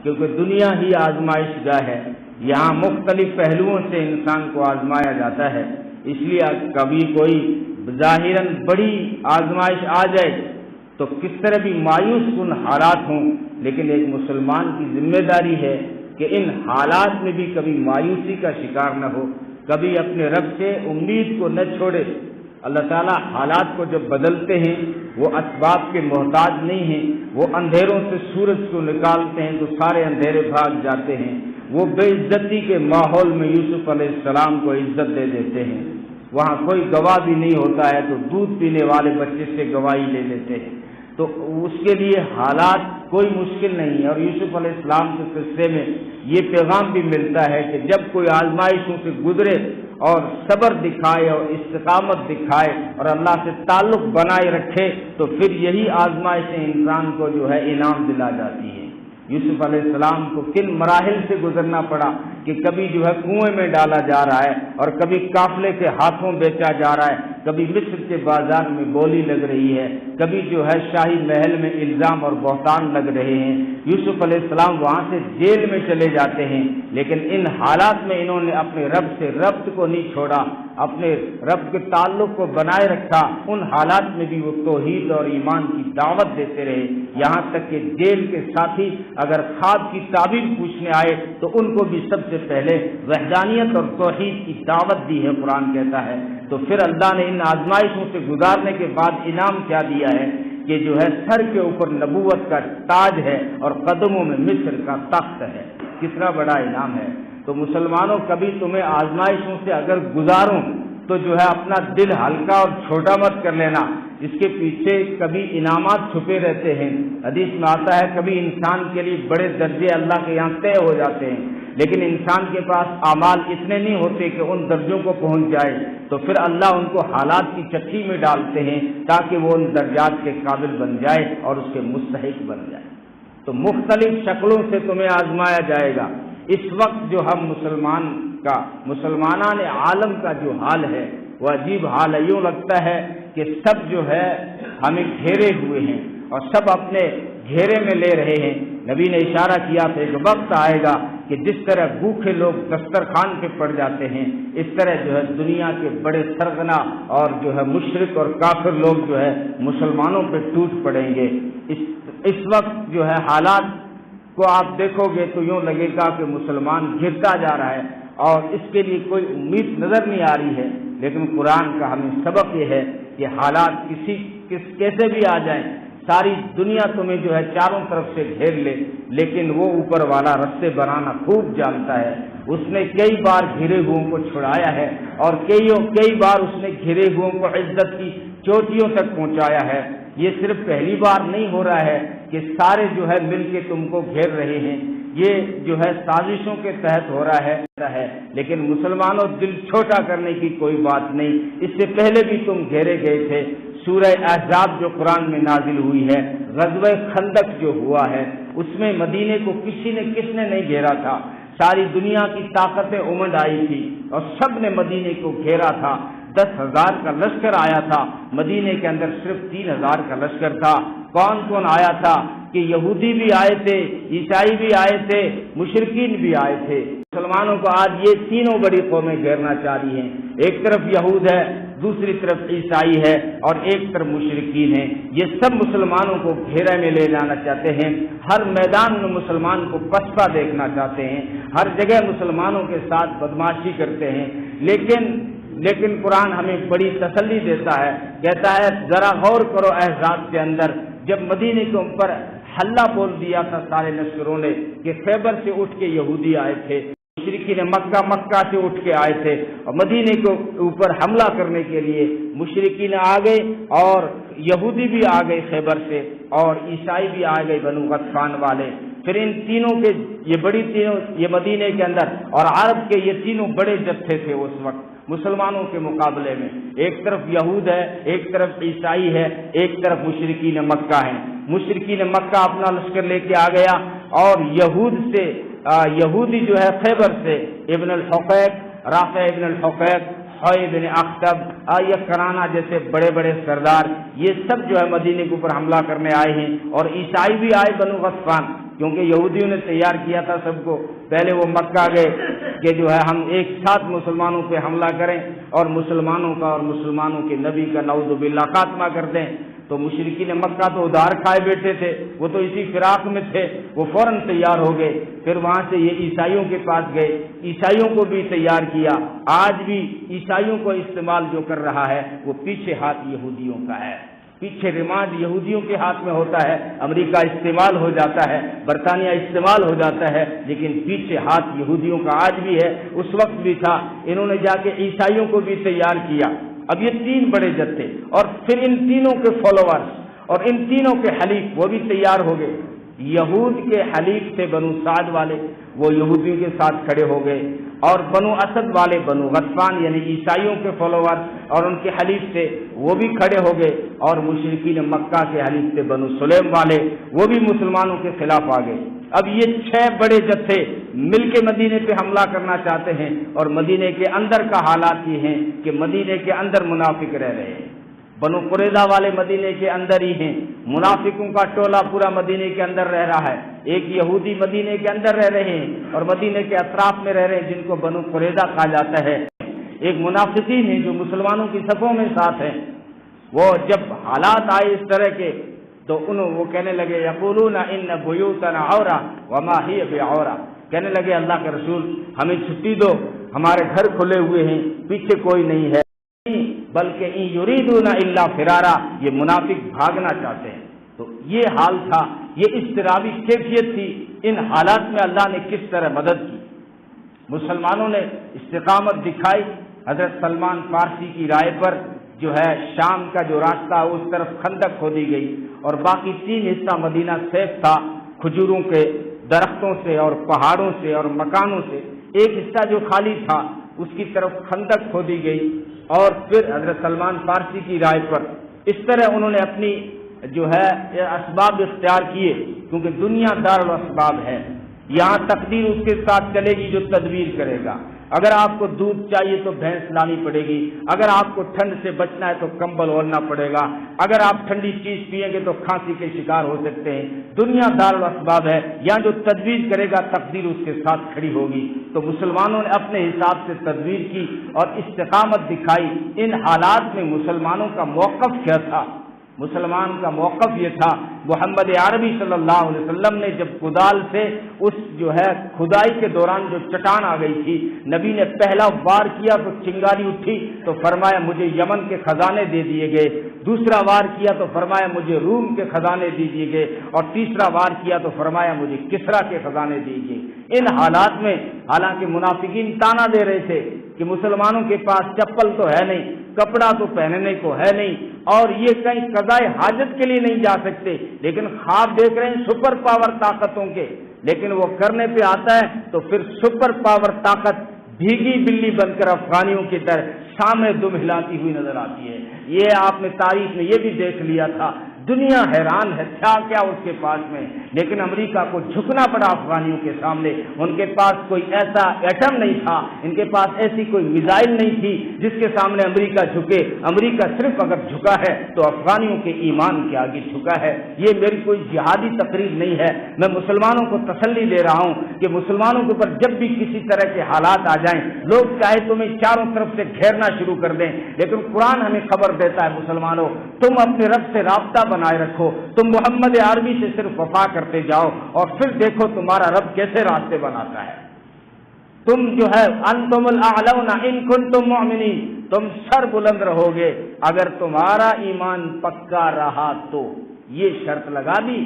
کیونکہ دنیا ہی آزمائش گاہ ہے، یہاں مختلف پہلوؤں سے انسان کو آزمایا جاتا ہے۔ اس لیے کبھی کوئی ظاہراً بڑی آزمائش آ جائے تو کس طرح بھی مایوس کن حالات ہوں، لیکن ایک مسلمان کی ذمہ داری ہے کہ ان حالات میں بھی کبھی مایوسی کا شکار نہ ہو، کبھی اپنے رب سے امید کو نہ چھوڑے۔ اللہ تعالیٰ حالات کو جب بدلتے ہیں وہ اسباب کے محتاج نہیں ہیں، وہ اندھیروں سے سورج کو نکالتے ہیں تو سارے اندھیرے بھاگ جاتے ہیں، وہ بے عزتی کے ماحول میں یوسف علیہ السلام کو عزت دے دیتے ہیں، وہاں کوئی گواہ بھی نہیں ہوتا ہے تو دودھ پینے والے بچے سے گواہی لے لیتے ہیں، تو اس کے لیے حالات کوئی مشکل نہیں ہے۔ اور یوسف علیہ السلام کے قصے میں یہ پیغام بھی ملتا ہے کہ جب کوئی آزمائشوں سے گزرے اور صبر دکھائے اور استقامت دکھائے اور اللہ سے تعلق بنائے رکھے تو پھر یہی آزمائشیں انسان کو جو ہے انعام دلا جاتی ہیں۔ یوسف علیہ السلام کو کن مراحل سے گزرنا پڑا کہ کبھی جو ہے کنویں میں ڈالا جا رہا ہے اور کبھی قافلے کے ہاتھوں بیچا جا رہا ہے، کبھی مصر کے بازار میں بولی لگ رہی ہے، کبھی جو ہے شاہی محل میں الزام اور بہتان لگ رہے ہیں۔ یوسف علیہ السلام وہاں سے جیل میں چلے جاتے ہیں، لیکن ان حالات میں انہوں نے اپنے رب سے ربط کو نہیں چھوڑا، اپنے رب کے تعلق کو بنائے رکھا۔ ان حالات میں بھی وہ توحید اور ایمان کی دعوت دیتے رہے، یہاں تک کہ جیل کے ساتھی اگر خواب کی تعبیر پوچھنے آئے تو ان کو بھی سب سے پہلے وحدانیت اور توحید کی دعوت دی ہے، قرآن کہتا ہے۔ تو پھر اللہ نے ان آزمائشوں سے گزارنے کے بعد انعام کیا دیا ہے کہ جو ہے سر کے اوپر نبوت کا تاج ہے اور قدموں میں مصر کا تخت ہے۔ کتنا بڑا انعام ہے۔ تو مسلمانوں کبھی تمہیں آزمائشوں سے اگر گزاروں تو جو ہے اپنا دل ہلکا اور چھوٹا مت کر لینا، اس کے پیچھے کبھی انعامات چھپے رہتے ہیں۔ حدیث میں آتا ہے کبھی انسان کے لیے بڑے درجے اللہ کے یہاں طے ہو جاتے ہیں، لیکن انسان کے پاس اعمال اتنے نہیں ہوتے کہ ان درجوں کو پہنچ جائے، تو پھر اللہ ان کو حالات کی چکی میں ڈالتے ہیں تاکہ وہ ان درجات کے قابل بن جائے اور اس کے مستحق بن جائے۔ تو مختلف شکلوں سے تمہیں آزمایا جائے گا۔ اس وقت جو ہم مسلمانان عالم کا جو حال ہے وہ عجیب حال ہے، یوں لگتا ہے کہ سب جو ہے ہمیں گھیرے ہوئے ہیں اور سب اپنے گھیرے میں لے رہے ہیں۔ نبی نے اشارہ کیا تھا ایک وقت آئے گا کہ جس طرح بھوکے لوگ دسترخوان پہ پڑ جاتے ہیں، اس طرح جو ہے دنیا کے بڑے سرغنہ اور جو ہے مشرک اور کافر لوگ جو ہے مسلمانوں پہ ٹوٹ پڑیں گے۔ اس وقت جو ہے حالات کو آپ دیکھو گے تو یوں لگے گا کہ مسلمان گرتا جا رہا ہے اور اس کے لیے کوئی امید نظر نہیں آ رہی ہے، لیکن قرآن کا ہمیں سبق یہ ہے کہ حالات کیسے بھی آ جائیں، ساری دنیا تمہیں جو ہے چاروں طرف سے گھیر لے، لیکن وہ اوپر والا رستے بنانا خوب جانتا ہے۔ اس نے کئی بار گھرے ہوئوں کو چھڑایا ہے اور کئی بار اس نے گھرے ہوئوں کو عزت کی چوٹیوں تک پہنچایا ہے۔ یہ صرف پہلی بار نہیں ہو رہا ہے کہ سارے جو ہے مل کے تم کو گھیر رہے ہیں، یہ جو ہے سازشوں کے تحت ہو رہا ہے، لیکن مسلمانوں دل چھوٹا کرنے کی کوئی بات نہیں، اس سے پہلے بھی تم گھیرے گئے تھے۔ سورہ احزاب جو قرآن میں نازل ہوئی ہے، غزوہ خندق جو ہوا ہے، اس میں مدینے کو کس نے نہیں گھیرا تھا، ساری دنیا کی طاقتیں امڈ آئی تھی اور سب نے مدینے کو گھیرا تھا۔ 10,000 کا لشکر آیا تھا، مدینے کے اندر صرف 3,000 کا لشکر تھا۔ کون آیا تھا کہ یہودی بھی آئے تھے، عیسائی بھی آئے تھے، مشرکین بھی آئے تھے۔ مسلمانوں کو آج یہ تینوں بڑی قومیں گھیرنا چاہ رہی ہیں، ایک طرف یہود ہے، دوسری طرف عیسائی ہے اور ایک طرف مشرکین ہیں۔ یہ سب مسلمانوں کو گھیرے میں لے جانا چاہتے ہیں، ہر میدان میں مسلمان کو پسپا دیکھنا چاہتے ہیں، ہر جگہ مسلمانوں کے ساتھ بدماشی کرتے ہیں، لیکن قرآن ہمیں بڑی تسلی دیتا ہے، کہتا ہے ذرا غور کرو احزاب کے اندر، جب مدینے کے اوپر حلہ بول دیا تھا سارے لشکروں نے کہ خیبر سے اٹھ کے یہودی آئے تھے، مشرکین مکہ سے اٹھ کے آئے تھے اور مدینے کے اوپر حملہ کرنے کے لیے مشرکین آ گئے اور یہودی بھی آ گئے خیبر سے اور عیسائی بھی آ گئے بنو غطفان والے۔ پھر ان تینوں کے یہ مدینے کے اندر اور عرب کے یہ تینوں بڑے جتھے تھے اس وقت مسلمانوں کے مقابلے میں، ایک طرف یہود ہے، ایک طرف عیسائی ہے، ایک طرف مشرکین مکہ ہیں۔ مشرکین مکہ اپنا لشکر لے کے آ گیا اور یہودی جو ہے خیبر سے ابن الحقیق، رافع ابن الحقیق، حوی بن اخطب، یہ کرانا جیسے بڑے بڑے سردار، یہ سب جو ہے مدینے کے اوپر حملہ کرنے آئے ہیں، اور عیسائی بھی آئے بنو غطفان، کیونکہ یہودیوں نے تیار کیا تھا سب کو، پہلے وہ مکہ گئے کہ جو ہے ہم ایک ساتھ مسلمانوں پہ حملہ کریں اور مسلمانوں کا اور مسلمانوں کے نبی کا نعوذ باللہ خاتمہ کر دیں۔ تو مشرکین مکہ تو ادھار کھائے بیٹھے تھے، وہ تو اسی فراق میں تھے، وہ فوراً تیار ہو گئے۔ پھر وہاں سے یہ عیسائیوں کے پاس گئے، عیسائیوں کو بھی تیار کیا۔ آج بھی عیسائیوں کو استعمال جو کر رہا ہے وہ پیچھے ہاتھ یہودیوں کا ہے، پیچھے ریمانڈ یہودیوں کے ہاتھ میں ہوتا ہے، امریکہ استعمال ہو جاتا ہے، برطانیہ استعمال ہو جاتا ہے، لیکن پیچھے ہاتھ یہودیوں کا آج بھی ہے، اس وقت بھی تھا۔ انہوں نے جا کے عیسائیوں کو بھی تیار کیا۔ اب یہ تین بڑے جتھے، اور پھر ان تینوں کے فالوورز اور ان تینوں کے حلیف وہ بھی تیار ہو گئے۔ یہود کے حلیف تھے بنو سعد والے، وہ یہودیوں کے ساتھ کھڑے ہو گئے، اور بنو اسد والے بنو غطفان یعنی عیسائیوں کے فالوور اور ان کے حلیف تھے وہ بھی کھڑے ہو گئے، اور مشرکین مکہ کے حلیف تھے بنو سلیم والے، وہ بھی مسلمانوں کے خلاف آ گئے۔ اب یہ 6 بڑے جتھے مل کے مدینے پہ حملہ کرنا چاہتے ہیں، اور مدینے کے اندر کا حالات یہ ہیں کہ مدینے کے اندر منافق رہ رہے ہیں۔ بنو قریظہ والے مدینے کے اندر ہی ہیں، منافقوں کا ٹولہ پورا مدینے کے اندر رہ رہا ہے، ایک یہودی مدینے کے اندر رہ رہے ہیں اور مدینے کے اطراف میں رہ رہے ہیں، جن کو بنو قریظہ کہا جاتا ہے۔ ایک منافقین ہیں جو مسلمانوں کی صفوں میں ساتھ ہیں، وہ جب حالات آئے اس طرح کے تو وہ کہنے لگے یقولون ان بیوتنا عورہ وما ہی بعورہ، کہنے لگے اللہ کے رسول ہمیں چھٹی دو، ہمارے گھر کھلے ہوئے ہیں، پیچھے کوئی نہیں ہے، بلکہ ان یریدون الا فرارا، یہ منافق بھاگنا چاہتے ہیں۔ تو یہ حال تھا، یہ اضطرابی کیفیت تھی۔ ان حالات میں اللہ نے کس طرح مدد کی، مسلمانوں نے استقامت دکھائی۔ حضرت سلمان فارسی کی رائے پر جو ہے شام کا جو راستہ اس طرف خندق کھودی گئی، اور باقی 3 حصہ مدینہ سیف تھا کھجوروں کے درختوں سے اور پہاڑوں سے اور مکانوں سے، ایک حصہ جو خالی تھا اس کی طرف خندق کھودی گئی، اور پھر حضرت سلمان فارسی کی رائے پر اس طرح انہوں نے اپنی جو ہے اسباب اختیار کیے، کیونکہ دنیا دار الاسباب ہے، یہاں تقدیر اس کے ساتھ چلے گی جو تدبیر کرے گا۔ اگر آپ کو دودھ چاہیے تو بھینس لانی پڑے گی، اگر آپ کو ٹھنڈ سے بچنا ہے تو کمبل اوڑھنا پڑے گا، اگر آپ ٹھنڈی چیز پئیں گے تو کھانسی کے شکار ہو سکتے ہیں۔ دنیا دار الاسباب ہے، یہاں جو تدبیر کرے گا تقدیر اس کے ساتھ کھڑی ہوگی۔ تو مسلمانوں نے اپنے حساب سے تدبیر کی اور استقامت دکھائی۔ ان حالات میں مسلمانوں کا موقف کیا تھا؟ مسلمان کا موقف یہ تھا، محمد عربی صلی اللہ علیہ وسلم نے جب کدال سے اس جو ہے کھدائی کے دوران جو چٹان آ گئی تھی، نبی نے پہلا وار کیا تو چنگاری اٹھی تو فرمایا مجھے یمن کے خزانے دے دیے گئے، دوسرا وار کیا تو فرمایا مجھے روم کے خزانے دے دیے گئے، اور تیسرا وار کیا تو فرمایا مجھے کسرا کے خزانے دیے گئے۔ ان حالات میں حالانکہ منافقین تانا دے رہے تھے کہ مسلمانوں کے پاس چپل تو ہے نہیں، کپڑا تو پہننے کو ہے نہیں، اور یہ کہیں قضائے حاجت کے لیے نہیں جا سکتے، لیکن خواب دیکھ رہے ہیں سپر پاور طاقتوں کے، لیکن وہ کرنے پہ آتا ہے تو پھر سپر پاور طاقت بھیگی بلی بن کر افغانیوں کی طرح سامنے دم ہلاتی ہوئی نظر آتی ہے۔ یہ آپ نے تاریخ میں یہ بھی دیکھ لیا تھا، دنیا حیران ہے تھا کیا اس کے پاس میں، لیکن امریکہ کو جھکنا پڑا افغانیوں کے سامنے۔ ان کے پاس کوئی ایسا ایٹم نہیں تھا، ان کے پاس ایسی کوئی میزائل نہیں تھی جس کے سامنے امریکہ جھکے۔ امریکہ صرف اگر جھکا ہے تو افغانیوں کے ایمان کے آگے جھکا ہے۔ یہ میری کوئی جہادی تقریر نہیں ہے، میں مسلمانوں کو تسلی دے رہا ہوں کہ مسلمانوں کے اوپر جب بھی کسی طرح کے حالات آ جائیں، لوگ چاہے تمہیں چاروں طرف سے گھیرنا شروع کر دیں، لیکن قرآن ہمیں خبر دیتا ہے مسلمانوں تم اپنے رب سے رابطہ بنائے رکھو، تم محمد عربی سے صرف وفا کرتے جاؤ، اور پھر دیکھو تمہارا رب کیسے راستے بناتا ہے۔ تم جو ہے انتم الاعلون ان کنتم مؤمنین، تم سر بلند رہو گے اگر تمہارا ایمان پکا رہا تو۔ یہ شرط لگا دی،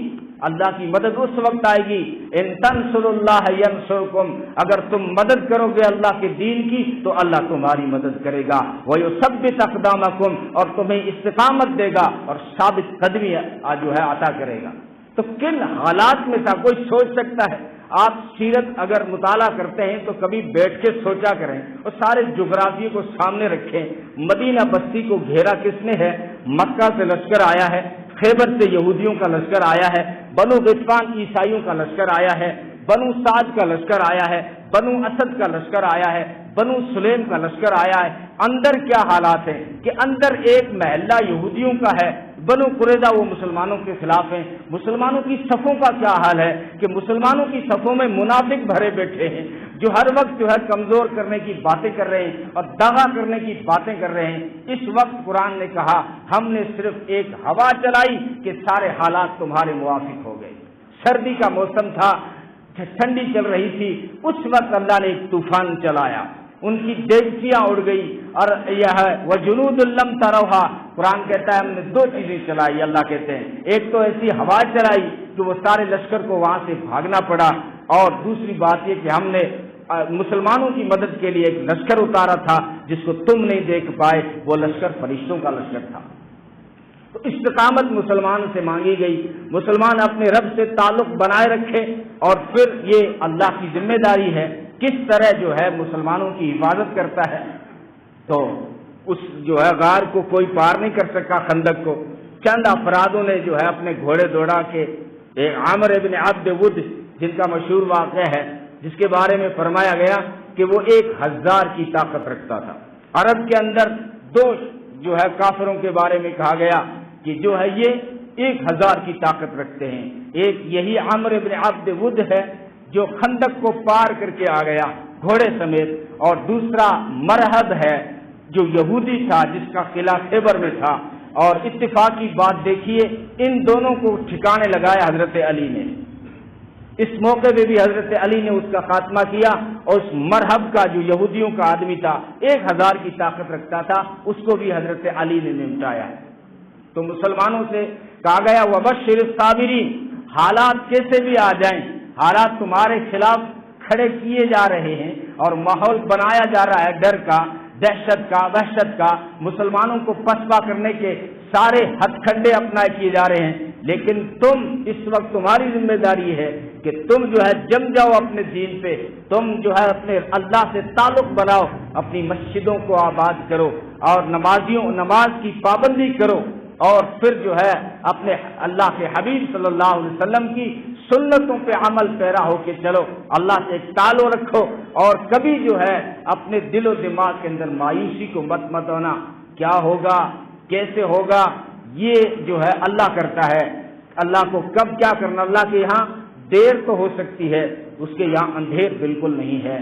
اللہ کی مدد اس وقت آئے گی ان تنصروا اللہ ینصرکم، اگر تم مدد کرو گے اللہ کے دین کی تو اللہ تمہاری مدد کرے گا، ویثبت اقدامکم، اور تمہیں استقامت دے گا اور ثابت قدمی جو ہے عطا کرے گا۔ تو کن حالات میں تھا کوئی سوچ سکتا ہے؟ آپ سیرت اگر مطالعہ کرتے ہیں تو کبھی بیٹھ کے سوچا کریں اور سارے جغرافیے کو سامنے رکھیں۔ مدینہ بستی کو گھیرا کس نے ہے؟ مکہ سے لشکر آیا ہے، خیبر سے یہودیوں کا لشکر آیا ہے، بنو غطفان عیسائیوں کا لشکر آیا ہے، بنو سعد کا لشکر آیا ہے، بنو اسد کا لشکر آیا ہے، بنو سلیم کا لشکر آیا ہے، اندر کیا حالات ہیں کہ اندر ایک محلہ یہودیوں کا ہے، بنو قریظہ وہ مسلمانوں کے خلاف ہیں۔ مسلمانوں کی صفوں کا کیا حال ہے کہ مسلمانوں کی صفوں میں منافق بھرے بیٹھے ہیں جو ہر وقت جو ہے کمزور کرنے کی باتیں کر رہے ہیں اور دغا کرنے کی باتیں کر رہے ہیں۔ اس وقت قرآن نے کہا ہم نے صرف ایک ہوا چلائی کہ سارے حالات تمہارے موافق ہو گئے۔ سردی کا موسم تھا، ٹھنڈی چل رہی تھی، اس وقت اللہ نے ایک طوفان چلایا، ان کی دیگچیاں اڑ گئی، اور یہ ہے وجنود لم تروہا، قرآن کہتا ہے ہم نے دو چیزیں چلائی، اللہ کہتے ہیں ایک تو ایسی ہوا چلائی کہ وہ سارے لشکر کو وہاں سے بھاگنا پڑا، اور دوسری بات یہ کہ ہم نے مسلمانوں کی مدد کے لیے ایک لشکر اتارا تھا جس کو تم نہیں دیکھ پائے، وہ لشکر فرشتوں کا لشکر تھا۔ تو استقامت مسلمان سے مانگی گئی، مسلمان اپنے رب سے تعلق بنائے رکھے، اور پھر یہ اللہ کی ذمہ داری ہے کس طرح جو ہے مسلمانوں کی حفاظت کرتا ہے۔ تو اس جو ہے غار کو کوئی پار نہیں کر سکا، خندق کو چند افرادوں نے جو ہے اپنے گھوڑے دوڑا کے، ایک عامر ابن عبد ود جن کا مشہور واقعہ ہے، جس کے بارے میں فرمایا گیا کہ وہ 1000 کی طاقت رکھتا تھا۔ عرب کے اندر دو جو ہے کافروں کے بارے میں کہا گیا کہ جو ہے یہ 1000 کی طاقت رکھتے ہیں، ایک یہی عامر ابن عبد ود ہے جو خندق کو پار کر کے آ گیا گھوڑے سمیت، اور دوسرا مرحب ہے جو یہودی تھا جس کا قلعہ خیبر میں تھا۔ اور اتفاقی بات دیکھیے ان دونوں کو ٹھکانے لگایا حضرت علی نے، اس موقع پہ بھی حضرت علی نے اس کا خاتمہ کیا، اور اس مرحب کا جو یہودیوں کا آدمی تھا 1000 کی طاقت رکھتا تھا اس کو بھی حضرت علی نے نمٹایا۔ تو مسلمانوں سے کہا گیا وبشر الصابرین، حالات کیسے بھی آ جائیں، حالات تمہارے خلاف کھڑے کیے جا رہے ہیں اور ماحول بنایا جا رہا ہے ڈر کا، دہشت کا، وحشت کا، مسلمانوں کو پسپا کرنے کے سارے ہتھ کنڈے اپنائے کیے جا رہے ہیں، لیکن تم اس وقت تمہاری ذمہ داری ہے کہ تم جو ہے جم جاؤ اپنے دین پہ، تم جو ہے اپنے اللہ سے تعلق بناؤ، اپنی مسجدوں کو آباد کرو اور نماز کی پابندی کرو، اور پھر جو ہے اپنے اللہ کے حبیب صلی اللہ علیہ وسلم کی سنتوں پہ عمل پیرا ہو کے چلو، اللہ سے تعلق رکھو، اور کبھی جو ہے اپنے دل و دماغ کے اندر مایوسی کو مت ہونا، کیا ہوگا کیسے ہوگا یہ جو ہے اللہ کرتا ہے، اللہ کو کب کیا کرنا، اللہ کے یہاں دیر تو ہو سکتی ہے، اس کے یہاں اندھیر بالکل نہیں ہے،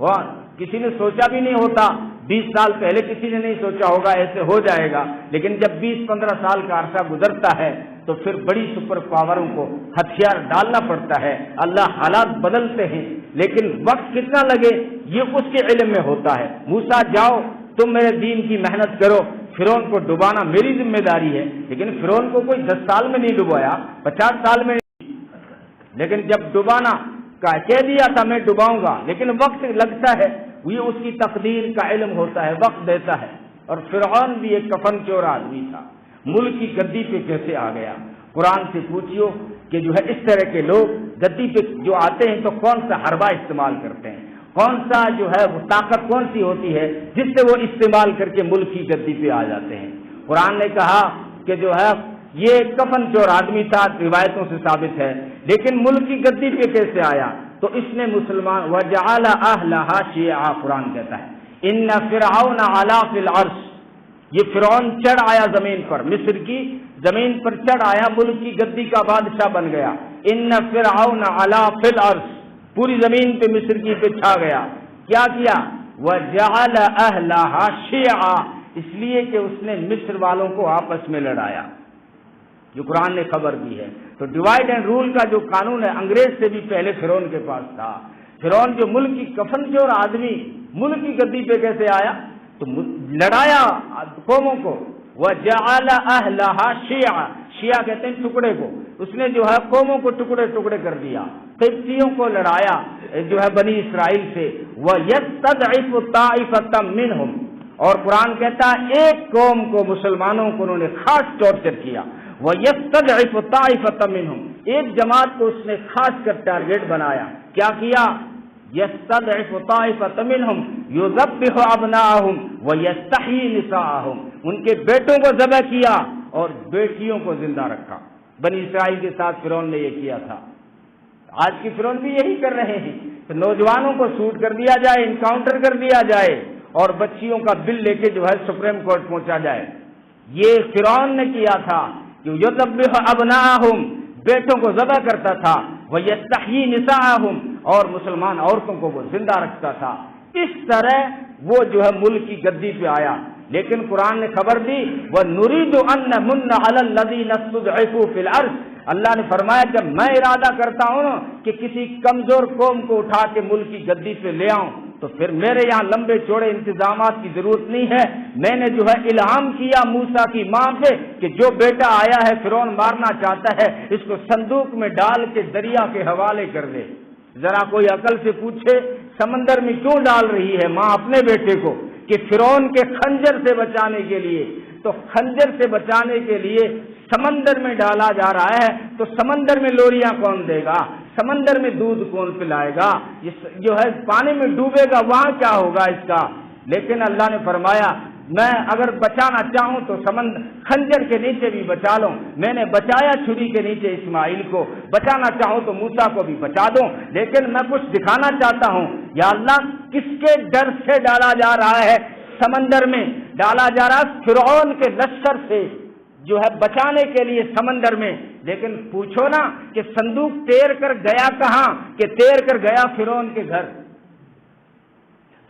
اور کسی نے سوچا بھی نہیں ہوتا، 20 سال پہلے کسی نے نہیں سوچا ہوگا ایسے ہو جائے گا، لیکن جب 20-15 سال کا عرصہ گزرتا ہے تو پھر بڑی سپر پاوروں کو ہتھیار ڈالنا پڑتا ہے، اللہ حالات بدلتے ہیں، لیکن وقت کتنا لگے یہ اس کے علم میں ہوتا ہے۔ موسیٰ جاؤ تم میرے دین کی محنت کرو، فرعون کو ڈبانا میری ذمہ داری ہے، لیکن فرعون کو کوئی 10 سال میں نہیں ڈبایا، 50 سال میں نہیں، لیکن جب ڈبانا کا کہہ دیا تھا میں ڈباؤں گا، لیکن وقت لگتا ہے، یہ اس کی تقدیر کا علم ہوتا ہے، وقت دیتا ہے۔ اور فرعون بھی ایک کفن چور آدمی تھا، ملک کی گدی پہ کیسے آ گیا؟ قرآن سے پوچھیو کہ جو ہے اس طرح کے لوگ گدی پہ جو آتے ہیں تو کون سا حربہ استعمال کرتے ہیں، کون سا جو ہے وہ طاقت کون سی ہوتی ہے جس سے وہ استعمال کر کے ملک کی گدی پہ آ جاتے ہیں۔ قرآن نے کہا کہ جو ہے یہ کفن چور آدمی تھا، روایتوں سے ثابت ہے، لیکن ملک کی گدی پہ کیسے آیا؟ تو اس نے مسلمان وجعل اہلھا شیعا، قرآن کہتا ہے ان فرعون علا فی العرش، یہ فرعون چڑھ آیا زمین پر، مصر کی زمین پر چڑھ آیا، ملک کی گدی کا بادشاہ بن گیا۔ ان فرعون علا فی العرش، پوری زمین پہ مصر کی پہ چھا گیا، کیا کیا؟ وجعل اہلھا شیعا، اس لیے کہ اس نے مصر والوں کو آپس میں لڑایا، جو قرآن نے خبر دی ہے۔ تو ڈیوائڈ اینڈ رول کا جو قانون ہے انگریز سے بھی پہلے فرعون کے پاس تھا۔ فرعون جو ملک کی کفن چور آدمی ملک کی گدی پہ کیسے آیا؟ تو لڑایا قوموں کو، وجعل اہلھا شیعا، شیعہ کہتے ہیں ٹکڑے کو، اس نے جو ہے قوموں کو ٹکڑے ٹکڑے کر دیا، قبطیوں کو لڑایا جو ہے بنی اسرائیل سے، وَيَسْتَضْعِفُ طَائِفَةً مِّنْهُمْ، اور قرآن کہتا ہے ایک قوم کو، مسلمانوں کو انہوں نے خاص ٹارچر کیا، وَيَسْتَضْعِفُ طَائِفَةً مِّنْهُمْ، ایک جماعت کو اس نے خاص کر ٹارگیٹ بنایا، کیا کیا؟ يَسْتَضْعِفُ طَائِفَةً مِّنْهُمْ يُذَبِّحُ أَبْنَاءَهُمْ وَيَسْتَحْيِي نِسَاءَهُمْ، ان کے بیٹوں کو ذبح کیا اور بیٹیوں کو زندہ رکھا۔ بنی اسرائیل کے ساتھ فرعون نے یہ کیا تھا، آج کی فرعون بھی یہی کر رہے ہیں، تو نوجوانوں کو شوٹ کر دیا جائے، انکاؤنٹر کر دیا جائے، اور بچیوں کا بل لے کے جو ہے سپریم کورٹ پہنچا جائے۔ یہ فرعون نے کیا تھا کہ یذبح ابناءہم، بیٹوں کو ذبح کرتا تھا، ویستحیی نساءہم، اور مسلمان عورتوں کو وہ زندہ رکھتا تھا۔ اس طرح وہ جو ہے ملک کی گدی پہ آیا، لیکن قرآن نے خبر دی وَنُرِيدُ أَن نَّمُنَّ عَلَى الَّذِينَ اسْتُضْعِفُوا فِي الْأَرْضِ، اللہ نے فرمایا جب میں ارادہ کرتا ہوں کہ کسی کمزور قوم کو اٹھا کے ملک کی گدی پہ لے آؤں تو پھر میرے یہاں لمبے چوڑے انتظامات کی ضرورت نہیں ہے۔ میں نے جو ہے الہام کیا موسیٰ کی ماں پہ کہ جو بیٹا آیا ہے فرعون مارنا چاہتا ہے، اس کو صندوق میں ڈال کے دریا کے حوالے کر دے۔ ذرا کوئی عقل سے پوچھے سمندر میں کیوں ڈال رہی ہے ماں اپنے بیٹے کو؟ کہ فرعون کے خنجر سے بچانے کے لیے۔ تو خنجر سے بچانے کے لیے سمندر میں ڈالا جا رہا ہے، تو سمندر میں لوریاں کون دے گا؟ سمندر میں دودھ کون پلائے گا؟ جو ہے پانی میں ڈوبے گا وہاں کیا ہوگا اس کا؟ لیکن اللہ نے فرمایا میں اگر بچانا چاہوں تو خنجر کے نیچے بھی بچا لوں۔ میں نے بچایا چھری کے نیچے اسماعیل کو، بچانا چاہوں تو موسیٰ کو بھی بچا دوں۔ لیکن میں کچھ دکھانا چاہتا ہوں، یا اللہ کس کے ڈر سے ڈالا جا رہا ہے سمندر میں؟ ڈالا جا رہا ہے فرعون کے لشکر سے، جو ہے بچانے کے لیے سمندر میں۔ لیکن پوچھو نا کہ صندوق تیر کر گیا کہاں؟ کہ تیر کر گیا فرعون کے گھر۔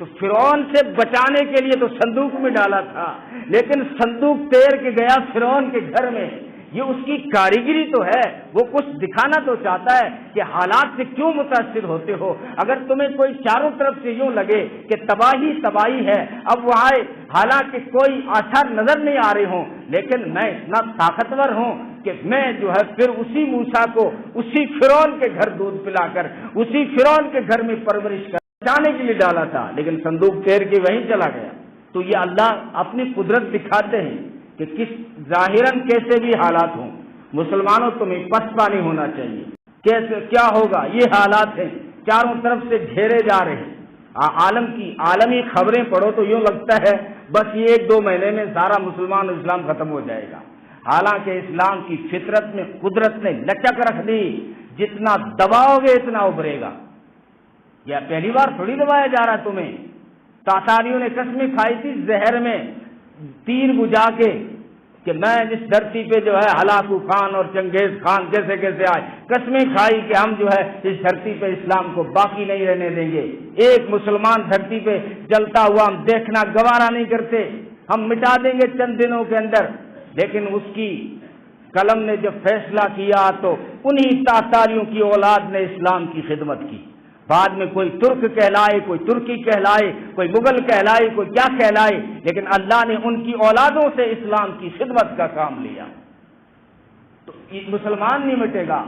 تو فرعون سے بچانے کے لیے تو صندوق میں ڈالا تھا، لیکن صندوق تیر کے گیا فرعون کے گھر میں۔ یہ اس کی کاریگری تو ہے، وہ کچھ دکھانا تو چاہتا ہے کہ حالات سے کیوں متاثر ہوتے ہو۔ اگر تمہیں کوئی چاروں طرف سے یوں لگے کہ تباہی تباہی ہے، اب وہاں حالانکہ کوئی آثار نظر نہیں آ رہے ہوں، لیکن میں اتنا طاقتور ہوں کہ میں جو ہے پھر اسی موسیٰ کو اسی فرعون کے گھر دودھ پلا کر اسی فرعون کے گھر میں پرورش کر بچانے کے لیے ڈالا تھا، لیکن صندوق تیر کے وہیں چلا گیا۔ تو یہ اللہ اپنی قدرت دکھاتے ہیں کہ کس ظاہراً کیسے بھی حالات ہوں، مسلمانوں تمہیں پسپا نہیں ہونا چاہیے۔ کیسے کیا ہوگا؟ یہ حالات ہیں، چاروں طرف سے گھیرے جا رہے ہیں۔ عالمی خبریں پڑھو تو یوں لگتا ہے بس یہ 1-2 مہینے میں سارا مسلمان اسلام ختم ہو جائے گا، حالانکہ اسلام کی فطرت میں قدرت نے لچک رکھ دی، جتنا دباؤ گے اتنا ابھرے گا۔ یا پہلی بار تھوڑی دبایا جا رہا تمہیں۔ تاتاریوں نے قسمیں کھائی تھی زہر میں تیر بجھا کے کہ میں اس دھرتی پہ جو ہے ہلاکو خان اور چنگیز خان کیسے کیسے آئے، قسمیں کھائی کہ ہم جو ہے اس دھرتی پہ اسلام کو باقی نہیں رہنے دیں گے، ایک مسلمان دھرتی پہ جلتا ہوا ہم دیکھنا گوارا نہیں کرتے، ہم مٹا دیں گے چند دنوں کے اندر۔ لیکن اس کی قلم نے جب فیصلہ کیا تو انہی تاتاریوں کی اولاد نے اسلام کی خدمت کی۔ بعد میں کوئی ترک کہلائے، کوئی ترکی کہلائے، کوئی مغل کہلائے، کوئی کیا کہلائے، لیکن اللہ نے ان کی اولادوں سے اسلام کی خدمت کا کام لیا۔ تو مسلمان نہیں مٹے گا،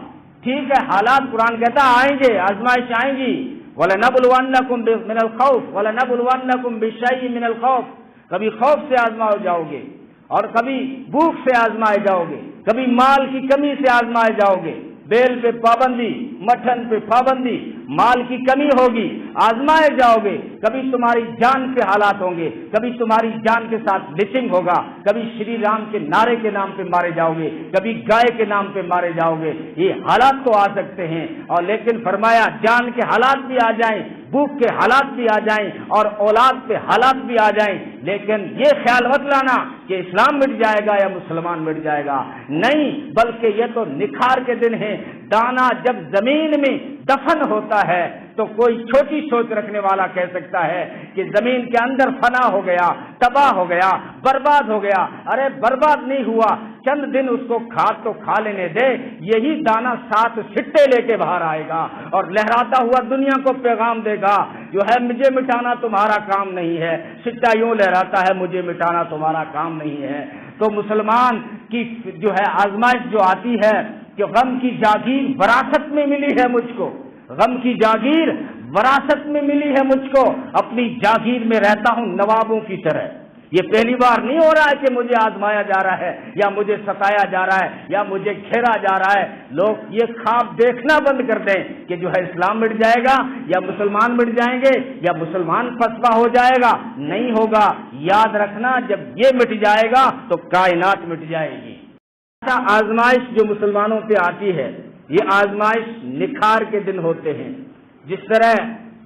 ٹھیک ہے، حالات قرآن کہتا آئیں گے، آزمائش آئیں گی۔ وَلَنَبْلُوَنَّكُمْ مِنَ الْخَوْفِ وَلَنَبْلُوَنَّكُمْ بِالشَّيْءٍ مِنَ الْخَوْفِ، کبھی خوف سے آزمائے جاؤ گے، اور کبھی بھوک سے آزمائے جاؤ گے، کبھی مال کی کمی سے آزمائے جاؤ گے، بیل پہ پابندی، مٹھن پہ پابندی، مال کی کمی ہوگی، آزمائے جاؤ گے، کبھی تمہاری جان کے حالات ہوں گے، کبھی تمہاری جان کے ساتھ لچنگ ہوگا، کبھی شری رام کے نعرے کے نام پہ مارے جاؤ گے، کبھی گائے کے نام پہ مارے جاؤ گے، یہ حالات تو آ سکتے ہیں۔ اور لیکن فرمایا جان کے حالات بھی آ جائیں، بھوک کے حالات بھی آ جائیں، اور اولاد پہ حالات بھی آ جائیں، لیکن یہ خیال مت لانا کہ اسلام مٹ جائے گا یا مسلمان مٹ جائے گا، نہیں، بلکہ یہ تو نکھار کے دن ہیں۔ دانا جب زمین میں دفن ہوتا ہے تو کوئی چھوٹی سوچ رکھنے والا کہہ سکتا ہے کہ زمین کے اندر فنا ہو گیا، تباہ ہو گیا، برباد ہو گیا۔ ارے برباد نہیں ہوا، چند دن اس کو کھاد تو کھا لینے دے، یہی دانا 7 سٹے لے کے باہر آئے گا اور لہراتا ہوا دنیا کو پیغام دے گا، جو ہے مجھے مٹانا تمہارا کام نہیں ہے۔ سٹا یوں لہراتا ہے، مجھے مٹانا تمہارا کام نہیں ہے۔ تو مسلمان کی جو ہے آزمائش جو آتی ہے کہ غم کی جاگیر وراثت میں ملی ہے مجھ کو، غم کی جاگیر وراثت میں ملی ہے مجھ کو، اپنی جاگیر میں رہتا ہوں نوابوں کی طرح۔ یہ پہلی بار نہیں ہو رہا ہے کہ مجھے آزمایا جا رہا ہے یا مجھے ستایا جا رہا ہے یا مجھے گھیرا جا رہا ہے۔ لوگ یہ خواب دیکھنا بند کر دیں کہ جو ہے اسلام مٹ جائے گا یا مسلمان مٹ جائیں گے یا مسلمان پسپا ہو جائے گا، نہیں ہوگا۔ یاد رکھنا جب یہ مٹ جائے گا تو کائنات مٹ جائے گی۔ آزمائش جو مسلمانوں پہ آتی ہے، یہ آزمائش نکھار کے دن ہوتے ہیں۔ جس طرح